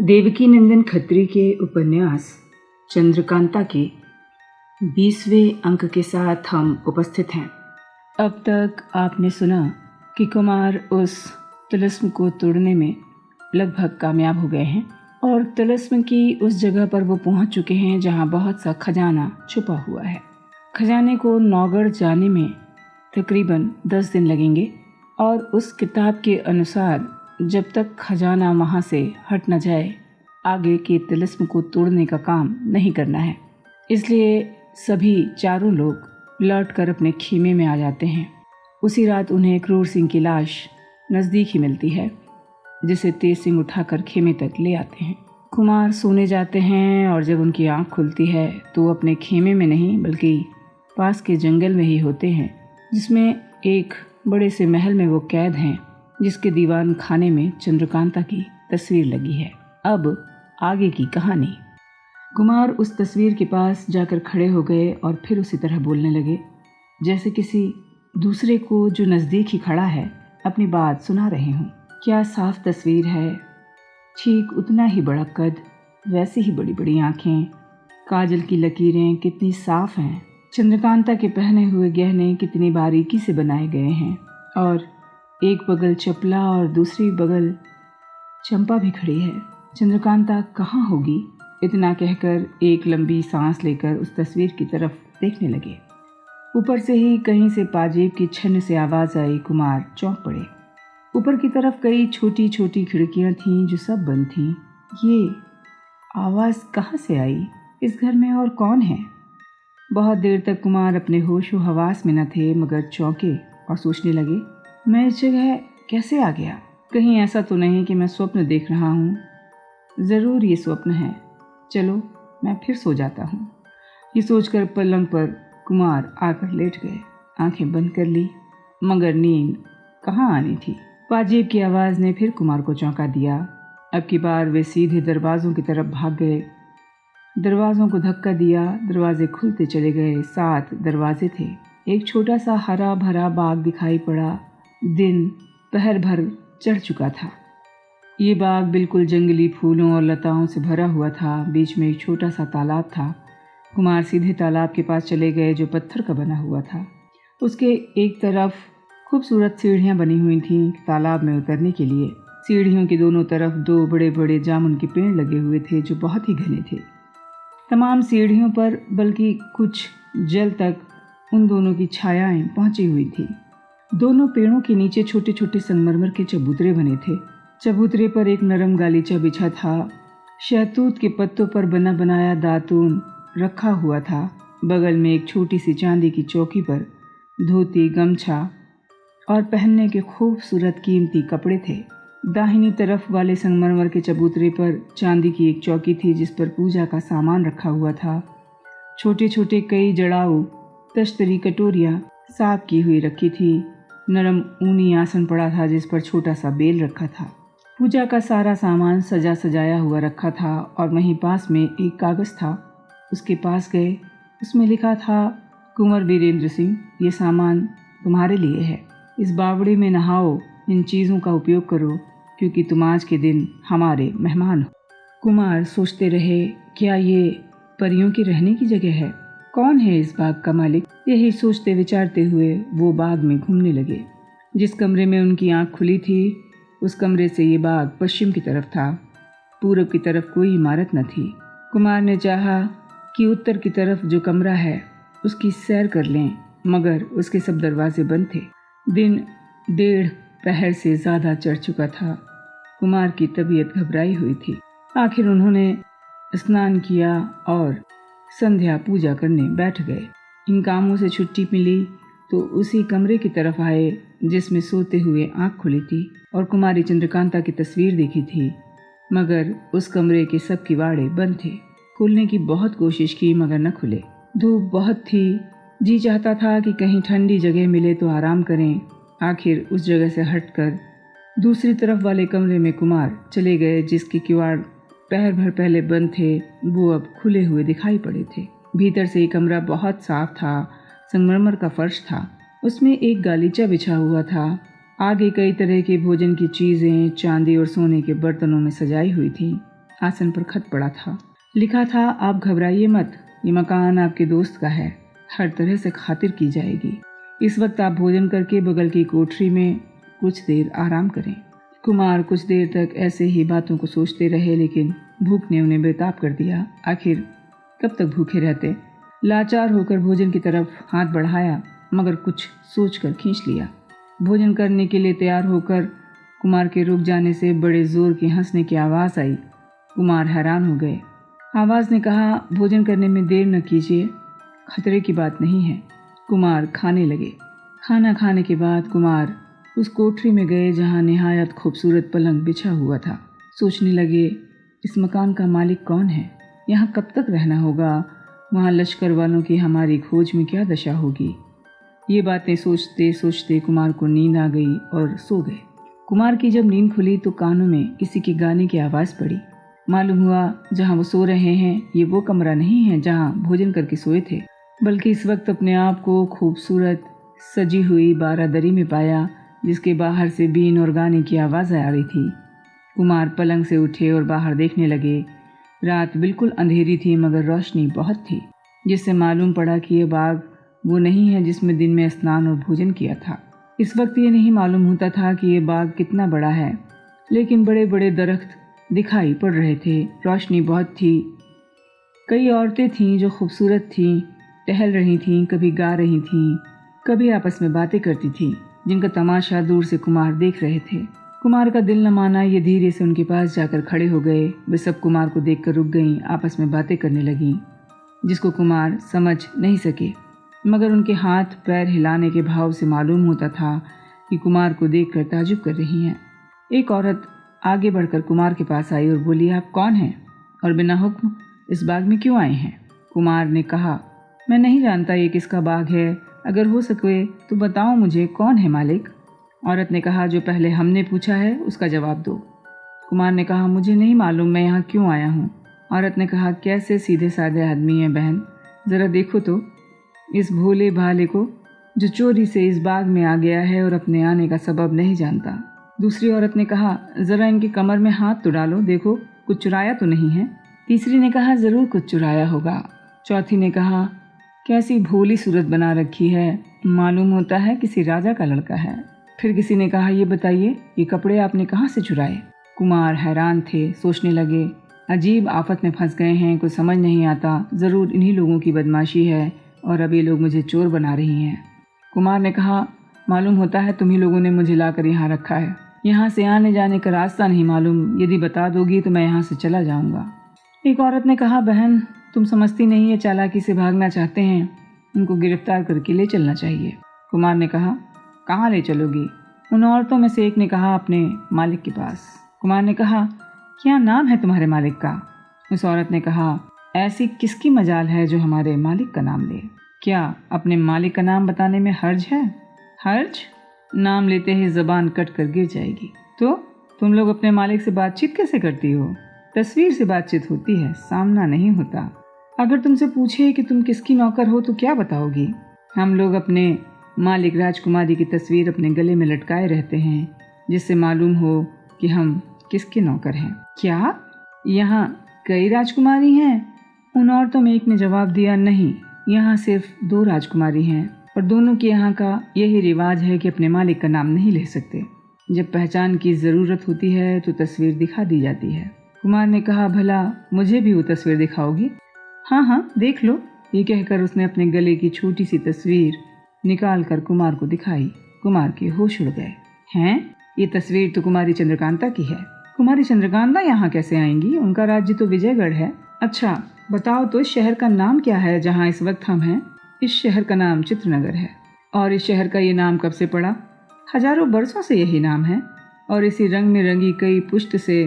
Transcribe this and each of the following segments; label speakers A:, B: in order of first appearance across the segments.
A: देवकी नंदन खत्री के उपन्यास चंद्रकांता के 20वें अंक के साथ हम उपस्थित हैं। अब तक आपने सुना कि कुमार उस तिलिस्म को तोड़ने में लगभग कामयाब हो गए हैं और तिलिस्म की उस जगह पर वो पहुंच चुके हैं जहां बहुत सा खजाना छुपा हुआ है। खजाने को नौगढ़ जाने में तकरीबन 10 दिन लगेंगे और उस किताब के अनुसार जब तक खजाना वहाँ से हट न जाए आगे के तिलिस्म को तोड़ने का काम नहीं करना है। इसलिए सभी चारों लोग लौटकर अपने खीमे में आ जाते हैं। उसी रात उन्हें क्रूर सिंह की लाश नज़दीक ही मिलती है, जिसे तेज सिंह उठाकर खेमे तक ले आते हैं। कुमार सोने जाते हैं और जब उनकी आंख खुलती है तो वो अपने खेमे में नहीं बल्कि पास के जंगल में ही होते हैं, जिसमें एक बड़े से महल में वो कैद हैं, जिसके दीवान खाने में चंद्रकांता की तस्वीर लगी है। अब आगे की कहानी। कुमार उस तस्वीर के पास जाकर खड़े हो गए और फिर उसी तरह बोलने लगे जैसे किसी दूसरे को जो नज़दीक ही खड़ा है अपनी बात सुना रहे हों। क्या साफ तस्वीर है, ठीक उतना ही बड़ा कद, वैसी ही बड़ी बड़ी आँखें, काजल की लकीरें कितनी साफ हैं, चंद्रकांता के पहने हुए गहने कितनी बारीकी से बनाए गए हैं और एक बगल चपला और दूसरी बगल चंपा भी खड़ी है। चंद्रकांता कहाँ होगी? इतना कहकर एक लंबी सांस लेकर उस तस्वीर की तरफ देखने लगे। ऊपर से ही कहीं से पाजेब की छन्न से आवाज़ आई। कुमार चौंक पड़े। ऊपर की तरफ कई छोटी छोटी खिड़कियाँ थीं जो सब बंद थीं। ये आवाज़ कहाँ से आई? इस घर में और कौन है? बहुत देर तक कुमार अपने होशो हवास में न थे, मगर चौंके और सोचने लगे, मैं इस जगह कैसे आ गया? कहीं ऐसा तो नहीं कि मैं स्वप्न देख रहा हूँ? ज़रूर ये स्वप्न है। चलो मैं फिर सो जाता हूँ। ये सोचकर पलंग पर कुमार आकर लेट गए। आंखें बंद कर ली, मगर नींद कहाँ आनी थी। पाजेब की आवाज़ ने फिर कुमार को चौंका दिया। अब की बार वे सीधे दरवाज़ों की तरफ भाग गए। दरवाज़ों को धक्का दिया, दरवाजे खुलते चले गए। 7 दरवाजे थे। एक छोटा सा हरा भरा बाग दिखाई पड़ा। दिन पहर भर चढ़ चुका था। ये बाग बिल्कुल जंगली फूलों और लताओं से भरा हुआ था। बीच में एक छोटा सा तालाब था। कुमार सीधे तालाब के पास चले गए, जो पत्थर का बना हुआ था। उसके एक तरफ खूबसूरत सीढ़ियाँ बनी हुई थीं तालाब में उतरने के लिए। सीढ़ियों की दोनों तरफ 2 बड़े बड़े जामुन के पेड़ लगे हुए थे, जो बहुत ही घने थे। तमाम सीढ़ियों पर, बल्कि कुछ जल तक, उन दोनों की छायाएं पहुंची हुई थी। दोनों पेड़ों के नीचे छोटे छोटे संगमरमर के चबूतरे बने थे। चबूतरे पर एक नरम गालीचा बिछा था। शहतूत के पत्तों पर बना बनाया दातून रखा हुआ था। बगल में एक छोटी सी चांदी की चौकी पर धोती, गमछा और पहनने के खूबसूरत कीमती कपड़े थे। दाहिनी तरफ वाले संगमरमर के चबूतरे पर चांदी की एक चौकी थी, जिस पर पूजा का सामान रखा हुआ था। छोटे छोटे कई जड़ाऊ तश्तरी कटोरियाँ साफ की हुई रखी थी। नरम ऊनी आसन पड़ा था, जिस पर छोटा सा बेल रखा था। पूजा का सारा सामान सजा सजाया हुआ रखा था और वहीं पास में एक कागज़ था। उसके पास गए। उसमें लिखा था, कुंवर वीरेंद्र सिंह, ये सामान तुम्हारे लिए है। इस बावड़ी में नहाओ, इन चीज़ों का उपयोग करो, क्योंकि तुम आज के दिन हमारे मेहमान हो। कुमार सोचते रहे, क्या ये परियों के रहने की जगह है? कौन है इस बाग का मालिक? यही सोचते विचारते हुए वो बाग में घूमने लगे। जिस कमरे में उनकी आंख खुली थी, उस कमरे से ये बाग पश्चिम की तरफ था। पूरब की तरफ कोई इमारत न थी। कुमार ने चाहा कि उत्तर की तरफ जो कमरा है उसकी सैर कर लें, मगर उसके सब दरवाजे बंद थे। दिन 1.5 पहर से ज़्यादा चढ़ चुका था। कुमार की तबीयत घबराई हुई थी। आखिर उन्होंने स्नान किया और संध्या पूजा करने बैठ गए। इन कामों से छुट्टी मिली तो उसी कमरे की तरफ आए जिसमें सोते हुए आंख खुली थी और कुमारी चंद्रकांता की तस्वीर देखी थी, मगर उस कमरे के सब किवाड़े बंद थे। खोलने की बहुत कोशिश की, मगर न खुले। धूप बहुत थी। जी चाहता था कि कहीं ठंडी जगह मिले तो आराम करें। आखिर उस जगह से हटकर दूसरी तरफ वाले कमरे में कुमार चले गए, जिसके किवाड़ पहर भर पहले बंद थे, वो अब खुले हुए दिखाई पड़े थे। भीतर से ये कमरा बहुत साफ था। संगमरमर का फर्श था। उसमें एक गालीचा बिछा हुआ था। आगे कई तरह के भोजन की चीज़ें चांदी और सोने के बर्तनों में सजाई हुई थीं। आसन पर खत पड़ा था। लिखा था, आप घबराइए मत, ये मकान आपके दोस्त का है, हर तरह से खातिर की जाएगी। इस वक्त आप भोजन करके बगल की कोठरी में कुछ देर आराम करें। कुमार कुछ देर तक ऐसे ही बातों को सोचते रहे, लेकिन भूख ने उन्हें बेताब कर दिया। आखिर कब तक भूखे रहते। लाचार होकर भोजन की तरफ हाथ बढ़ाया, मगर कुछ सोचकर खींच लिया। भोजन करने के लिए तैयार होकर कुमार के रुक जाने से बड़े जोर की हंसने की आवाज़ आई। कुमार हैरान हो गए। आवाज़ ने कहा, भोजन करने में देर न कीजिए, खतरे की बात नहीं है। कुमार खाने लगे। खाना खाने के बाद कुमार उस कोठरी में गए जहाँ निहायत खूबसूरत पलंग बिछा हुआ था। सोचने लगे, इस मकान का मालिक कौन है, यहाँ कब तक रहना होगा, वहाँ लश्कर वालों की हमारी खोज में क्या दशा होगी। ये बातें सोचते सोचते कुमार को नींद आ गई और सो गए। कुमार की जब नींद खुली तो कानों में किसी के गाने की आवाज़ पड़ी। मालूम हुआ जहाँ वो सो रहे हैं ये वो कमरा नहीं है जहाँ भोजन करके सोए थे, बल्कि इस वक्त अपने आप को खूबसूरत सजी हुई बारादरी में पाया, जिसके बाहर से बीन और गाने की आवाज़ आ रही थी। कुमार पलंग से उठे और बाहर देखने लगे। रात बिल्कुल अंधेरी थी, मगर रोशनी बहुत थी, जिससे मालूम पड़ा कि यह बाग वो नहीं है जिसमें दिन में स्नान और भोजन किया था। इस वक्त ये नहीं मालूम होता था कि ये बाग कितना बड़ा है, लेकिन बड़े बड़े दरख्त दिखाई पड़ रहे थे। रोशनी बहुत थी। कई औरतें थीं जो खूबसूरत थीं, टहल रही थीं, कभी गा रही थीं, कभी आपस में बातें करती थीं, जिनका तमाशा दूर से कुमार देख रहे थे। कुमार का दिल न माना, ये धीरे से उनके पास जाकर खड़े हो गए। वे सब कुमार को देखकर रुक गईं, आपस में बातें करने लगीं, जिसको कुमार समझ नहीं सके, मगर उनके हाथ पैर हिलाने के भाव से मालूम होता था कि कुमार को देखकर ताजुब कर रही हैं। एक औरत आगे बढ़कर कुमार के पास आई और बोली, आप कौन हैं और बिना हुक्म इस बाग में क्यों आए हैं? कुमार ने कहा, मैं नहीं जानता ये किसका बाग है, अगर हो सके तो बताओ मुझे, कौन है मालिक? औरत ने कहा, जो पहले हमने पूछा है उसका जवाब दो। कुमार ने कहा, मुझे नहीं मालूम मैं यहाँ क्यों आया हूँ। औरत ने कहा, कैसे सीधे साधे आदमी हैं बहन, ज़रा देखो तो इस भोले भाले को जो चोरी से इस बाग में आ गया है और अपने आने का सबब नहीं जानता। दूसरी औरत ने कहा, ज़रा इनकी कमर में हाथ तो डालो, देखो कुछ चुराया तो नहीं है। तीसरी ने कहा, ज़रूर कुछ चुराया होगा। चौथी ने कहा, कैसी भोली सूरत बना रखी है, मालूम होता है किसी राजा का लड़का है। फिर किसी ने कहा, ये बताइए ये कपड़े आपने कहाँ से चुराए? कुमार हैरान थे, सोचने लगे, अजीब आफत में फंस गए हैं, कुछ समझ नहीं आता, ज़रूर इन्हीं लोगों की बदमाशी है और अब ये लोग मुझे चोर बना रही हैं। कुमार ने कहा, मालूम होता है तुम्ही लोगों ने मुझे लाकर यहाँ रखा है, यहाँ से आने जाने का रास्ता नहीं मालूम, यदि बता दोगी तो मैं यहाँ से चला जाऊँगा। एक औरत ने कहा, बहन तुम समझती नहीं है, चालाकी से भागना चाहते हैं, उनको गिरफ्तार करके ले चलना चाहिए। कुमार ने कहा, कहाँ ले चलोगी? उन औरतों में से एक ने कहा, अपने मालिक के पास। कुमार ने कहा, क्या नाम है तुम्हारे मालिक का? उस औरत ने कहा, ऐसी किसकी मजाल है जो हमारे मालिक का नाम ले? क्या अपने मालिक का नाम बताने में हर्ज है? हर्ज? नाम लेते ही ज़बान कट कर गिर जाएगी। तो तुम लोग अपने मालिक से बातचीत कैसे करती हो? तस्वीर से बातचीत होती है, सामना नहीं होता। अगर तुमसे पूछे कि तुम किसकी नौकर हो तो क्या बताओगी? हम लोग अपने मालिक राजकुमारी की तस्वीर अपने गले में लटकाए रहते हैं, जिससे मालूम हो कि हम किसके नौकर हैं। क्या यहाँ कई राजकुमारी हैं? उन औरतों में एक ने जवाब दिया, नहीं, यहाँ सिर्फ 2 राजकुमारी हैं और दोनों के यहाँ का यही रिवाज है कि अपने मालिक का नाम नहीं ले सकते। जब पहचान की ज़रूरत होती है तो तस्वीर दिखा दी जाती है। कुमार ने कहा, भला मुझे भी वो तस्वीर दिखाओगी? हाँ हाँ देख लो। ये कहकर उसने अपने गले की छोटी सी तस्वीर निकाल कर कुमार को दिखाई। कुमार के होश उड़ गए। हैं, ये तस्वीर तो कुमारी चंद्रकांता की है। कुमारी चंद्रकांता यहाँ कैसे आएंगी? उनका राज्य तो विजयगढ़ है। अच्छा बताओ तो इस शहर का नाम क्या है जहाँ इस वक्त हम हैं? इस शहर का नाम चित्रनगर है। और इस शहर का ये नाम कब से पड़ा? हजारों बरसों से यही नाम है और इसी रंग में रंगी कई पुष्ट से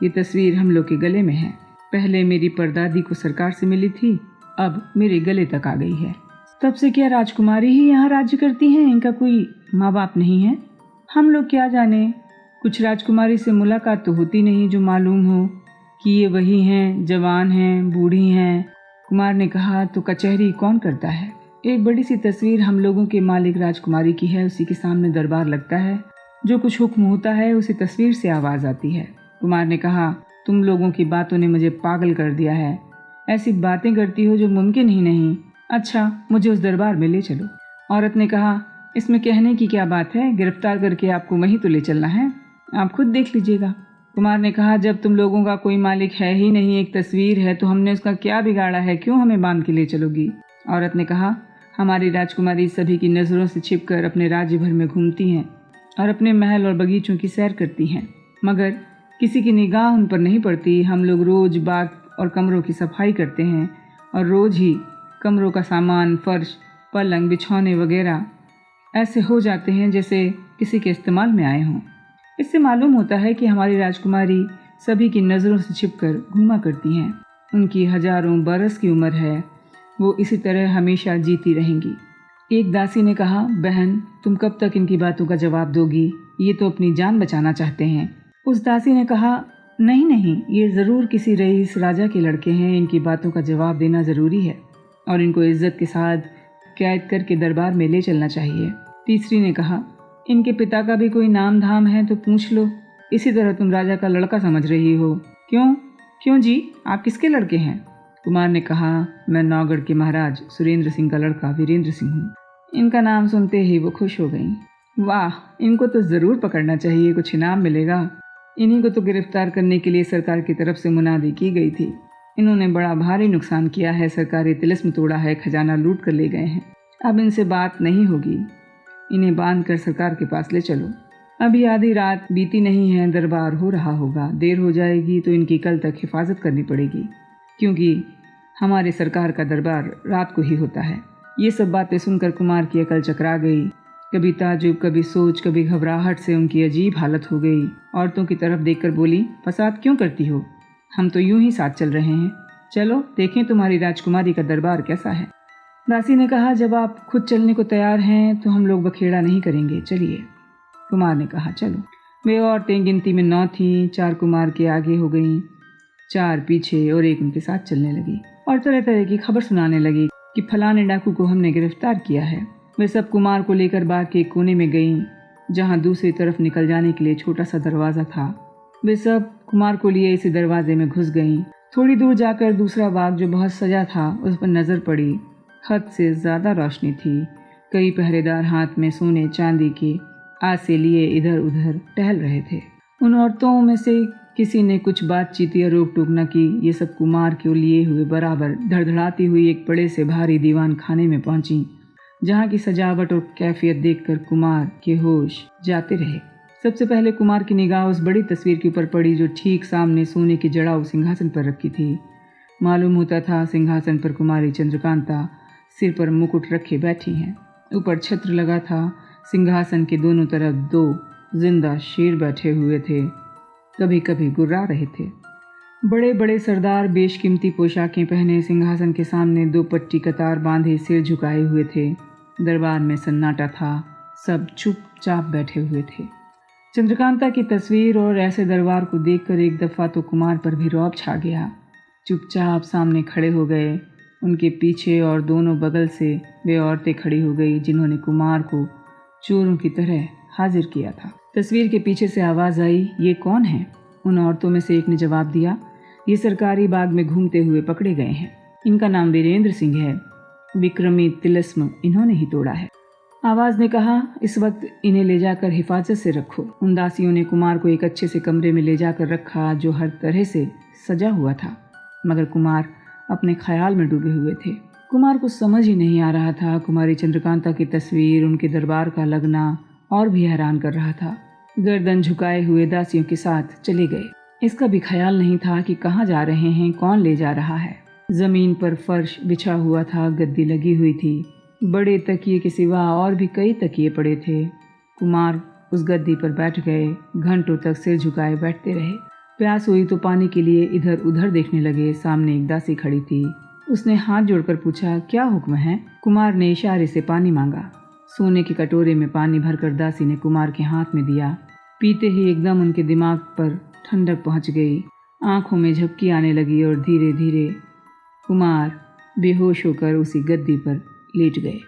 A: ये तस्वीर हम लोग के गले में है। पहले मेरी परदादी को सरकार से मिली थी, अब मेरे गले तक आ गई है। तब से क्या राजकुमारी ही यहाँ राज्य करती हैं? इनका कोई माँ बाप नहीं है? हम लोग क्या जाने, कुछ राजकुमारी से मुलाकात तो होती नहीं जो मालूम हो कि ये वही हैं, जवान हैं, बूढ़ी हैं। कुमार ने कहा, तो कचहरी कौन करता है? एक बड़ी सी तस्वीर हम लोगों के मालिक राजकुमारी की है, उसी के सामने दरबार लगता है। जो कुछ हुक्म होता है उसी तस्वीर से आवाज़ आती है। कुमार ने कहा, तुम लोगों की बातों ने मुझे पागल कर दिया है। ऐसी बातें करती हो जो मुमकिन ही नहीं। अच्छा, मुझे उस दरबार में ले चलो। औरत ने कहा, इसमें कहने की क्या बात है, गिरफ्तार करके आपको वहीं तो ले चलना है, आप खुद देख लीजिएगा। कुमार ने कहा, जब तुम लोगों का कोई मालिक है ही नहीं, एक तस्वीर है, तो हमने उसका क्या बिगाड़ा है, क्यों हमें बांध के ले चलोगी? औरत ने कहा, हमारी राजकुमारी सभी की नज़रों से छिपकर अपने राज्य भर में घूमती हैं और अपने महल और बगीचों की सैर करती हैं, मगर किसी की निगाह उन पर नहीं पड़ती। हम लोग रोज़ बाग और कमरों की सफाई करते हैं और रोज़ ही कमरों का सामान, फर्श, पलंग, बिछौने वगैरह ऐसे हो जाते हैं जैसे किसी के इस्तेमाल में आए हों। इससे मालूम होता है कि हमारी राजकुमारी सभी की नज़रों से छिपकर घूमा करती हैं। उनकी हजारों बरस की उम्र है, वो इसी तरह हमेशा जीती रहेंगी। एक दासी ने कहा, बहन, तुम कब तक इनकी बातों का जवाब दोगी? ये तो अपनी जान बचाना चाहते हैं। उस दासी ने कहा, नहीं नहीं, ये ज़रूर किसी रईस राजा के लड़के हैं, इनकी बातों का जवाब देना ज़रूरी है और इनको इज्जत के साथ कैद करके दरबार में ले चलना चाहिए। तीसरी ने कहा, इनके पिता का भी कोई नाम धाम है तो पूछ लो, इसी तरह तुम राजा का लड़का समझ रही हो। क्यों क्यों जी, आप किसके लड़के हैं? कुमार ने कहा, मैं नौगढ़ के महाराज सुरेंद्र सिंह का लड़का वीरेंद्र सिंह हूँ। इनका नाम सुनते ही वो खुश हो गईं। वाह, इनको तो ज़रूर पकड़ना चाहिए, कुछ इनाम मिलेगा। इन्हीं को तो गिरफ्तार करने के लिए सरकार की तरफ से मुनादी की गई थी। इन्होंने बड़ा भारी नुकसान किया है, सरकारी तिलिस्म तोड़ा है, खजाना लूट कर ले गए हैं। अब इनसे बात नहीं होगी, इन्हें बांध कर सरकार के पास ले चलो। अभी आधी रात बीती नहीं है, दरबार हो रहा होगा, देर हो जाएगी तो इनकी कल तक हिफाजत करनी पड़ेगी, क्योंकि हमारे सरकार का दरबार रात को ही होता है। ये सब बातें सुनकर कुमार की अकल चकरा गई। कभी ताजुब, कभी सोच, कभी घबराहट से उनकी अजीब हालत हो गई। औरतों की तरफ देखकर बोली, फसाद क्यों करती हो? हम तो यूं ही साथ चल रहे हैं, चलो देखें तुम्हारी राजकुमारी का दरबार कैसा है। दासी ने कहा, जब आप खुद चलने को तैयार हैं तो हम लोग बखेड़ा नहीं करेंगे, चलिए। कुमार ने कहा, चलो। वे औरतें गिनती में 9 थीं, 4 कुमार के आगे हो गईं, 4 पीछे और 1 उनके साथ चलने लगी और तरह तरह की खबर सुनाने लगी कि फलाने डाकू को हमने गिरफ्तार किया है। वे सब कुमार को लेकर बाग के कोने में गईं, जहां दूसरी तरफ निकल जाने के लिए छोटा सा दरवाज़ा था। वे सब कुमार को लिए इसी दरवाजे में घुस गईं। थोड़ी दूर जाकर दूसरा बाग जो बहुत सजा था उस पर नज़र पड़ी। हद से ज़्यादा रोशनी थी। कई पहरेदार हाथ में सोने चांदी के आसे लिए इधर उधर टहल रहे थे। उन औरतों में से किसी ने कुछ बातचीत या रोक टोक न की। ये सब कुमार के लिए हुए बराबर धड़धड़ाती हुई एक बड़े से भारी दीवान खाने में पहुंची, जहाँ की सजावट और कैफियत देखकर कुमार के होश जाते रहे। सबसे पहले कुमार की निगाह उस बड़ी तस्वीर के ऊपर पड़ी जो ठीक सामने सोने की जड़ाऊ सिंहासन पर रखी थी। मालूम होता था सिंहासन पर कुमारी चंद्रकांता सिर पर मुकुट रखे बैठी हैं। ऊपर छत्र लगा था। सिंहासन के दोनों तरफ 2 जिंदा शेर बैठे हुए थे, कभी कभी गुर्रा रहे थे। बड़े बड़े सरदार बेशकीमती पोशाकें पहने सिंहासन के सामने 2 पट्टी कतार बांधे सिर झुकाए हुए थे। दरबार में सन्नाटा था, सब चुपचाप बैठे हुए थे। चंद्रकांता की तस्वीर और ऐसे दरबार को देखकर एक दफ़ा तो कुमार पर भी रौब छा गया। चुपचाप सामने खड़े हो गए। उनके पीछे और दोनों बगल से वे औरतें खड़ी हो गई जिन्होंने कुमार को चोरों की तरह हाजिर किया था। तस्वीर के पीछे से आवाज़ आई, ये कौन है? उन औरतों में से एक ने जवाब दिया, ये सरकारी बाग में घूमते हुए पकड़े गए हैं। इनका नाम वीरेंद्र सिंह है। विक्रमी तिलिस्म इन्होंने ही तोड़ा है। आवाज़ ने कहा, इस वक्त इन्हें ले जाकर हिफाजत से रखो। उन दासियों ने कुमार को एक अच्छे से कमरे में ले जाकर रखा जो हर तरह से सजा हुआ था, मगर कुमार अपने ख्याल में डूबे हुए थे। कुमार को समझ ही नहीं आ रहा था। कुमारी चंद्रकांता की तस्वीर, उनके दरबार का लगना और भी हैरान कर रहा था। गर्दन झुकाए हुए दासियों के साथ चले गए। इसका भी ख्याल नहीं था कि कहाँ जा रहे हैं, कौन ले जा रहा है। जमीन पर फर्श बिछा हुआ था, गद्दी लगी हुई थी। बड़े तकिए के सिवा और भी कई तकिए पड़े थे। कुमार उस गद्दी पर बैठ गए, घंटों तक सिर झुकाए बैठते रहे। प्यास हुई तो पानी के लिए इधर उधर देखने लगे। सामने एक दासी खड़ी थी। उसने हाथ जोड़कर पूछा, क्या हुक्म है? कुमार ने इशारे से पानी मांगा। सोने के कटोरे में पानी भरकर दासी ने कुमार के हाथ में दिया। पीते ही एकदम उनके दिमाग पर ठंडक पहुंच गई। आंखों में झपकी आने लगी और धीरे धीरे कुमार बेहोश होकर उसी गद्दी पर लेट गए।